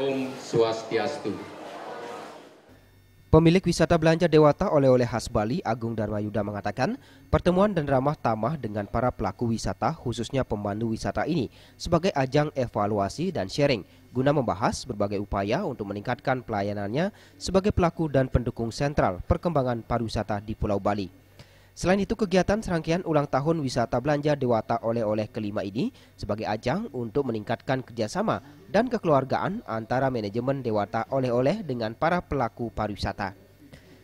Om Swastiastu. Pemilik wisata belanja Dewata oleh-oleh khas Bali, Agung Darmayuda mengatakan, pertemuan dan ramah tamah dengan para pelaku wisata, khususnya pemandu wisata ini, sebagai ajang evaluasi dan sharing, guna membahas berbagai upaya untuk meningkatkan pelayanannya sebagai pelaku dan pendukung sentral perkembangan pariwisata di Pulau Bali. Selain itu, kegiatan serangkaian ulang tahun wisata belanja Dewata oleh-oleh kelima ini sebagai ajang untuk meningkatkan kerjasama dan kekeluargaan antara manajemen Dewata oleh-oleh dengan para pelaku pariwisata.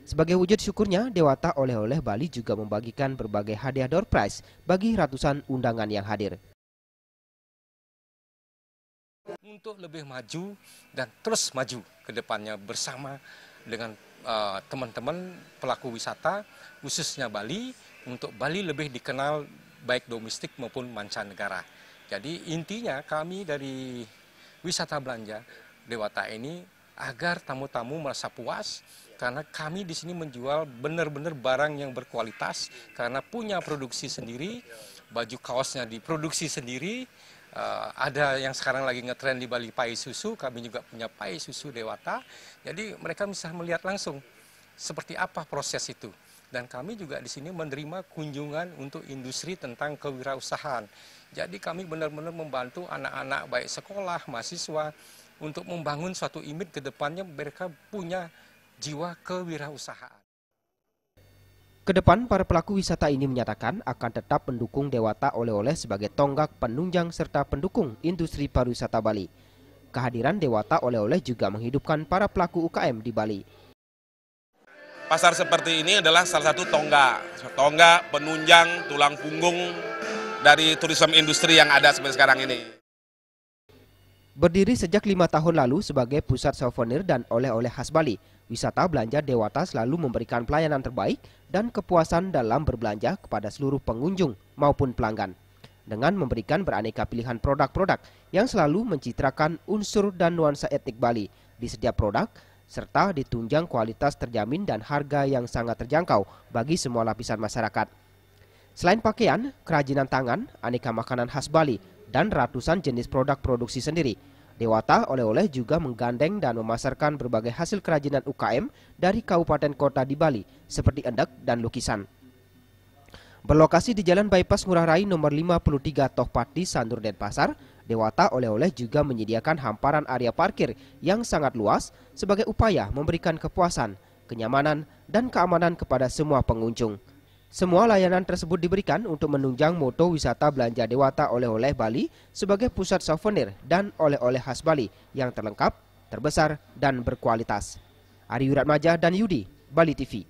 Sebagai wujud syukurnya, Dewata oleh-oleh Bali juga membagikan berbagai hadiah door prize bagi ratusan undangan yang hadir. Untuk lebih maju dan terus maju ke depannya bersama dengan teman-teman pelaku wisata, khususnya Bali, untuk Bali lebih dikenal baik domestik maupun mancanegara. Jadi intinya kami dari wisata belanja Dewata ini agar tamu-tamu merasa puas karena kami di sini menjual benar-benar barang yang berkualitas karena punya produksi sendiri, baju kaosnya diproduksi sendiri. Ada yang sekarang lagi ngetren di Bali pai susu, kami juga punya pai susu Dewata. Jadi mereka bisa melihat langsung seperti apa proses itu. Dan kami juga di sini menerima kunjungan untuk industri tentang kewirausahaan. Jadi kami benar-benar membantu anak-anak baik sekolah, mahasiswa untuk membangun suatu image ke depannya mereka punya jiwa kewirausahaan. Kedepan, para pelaku wisata ini menyatakan akan tetap mendukung Dewata oleh-oleh sebagai tonggak penunjang serta pendukung industri pariwisata Bali. Kehadiran Dewata oleh-oleh juga menghidupkan para pelaku UKM di Bali. Pasar seperti ini adalah salah satu tonggak penunjang tulang punggung dari turisme industri yang ada seperti sekarang ini. Berdiri sejak 5 tahun lalu sebagai pusat souvenir dan oleh-oleh khas Bali, wisata belanja Dewata selalu memberikan pelayanan terbaik dan kepuasan dalam berbelanja kepada seluruh pengunjung maupun pelanggan. Dengan memberikan beraneka pilihan produk-produk yang selalu mencitrakan unsur dan nuansa etnik Bali di setiap produk, serta ditunjang kualitas terjamin dan harga yang sangat terjangkau bagi semua lapisan masyarakat. Selain pakaian, kerajinan tangan, aneka makanan khas Bali, dan ratusan jenis produk produksi sendiri, Dewata oleh-oleh juga menggandeng dan memasarkan berbagai hasil kerajinan UKM dari kabupaten kota di Bali, seperti endek dan lukisan. Berlokasi di Jalan Bypass Ngurah Rai nomor 53 Tohpati, Sanur, Denpasar, Dewata oleh-oleh juga menyediakan hamparan area parkir yang sangat luas sebagai upaya memberikan kepuasan, kenyamanan, dan keamanan kepada semua pengunjung. Semua layanan tersebut diberikan untuk menunjang moto wisata belanja Dewata oleh-oleh Bali sebagai pusat souvenir dan oleh-oleh khas Bali yang terlengkap, terbesar, dan berkualitas. Ari Wiratmaja dan Yudi, Bali TV.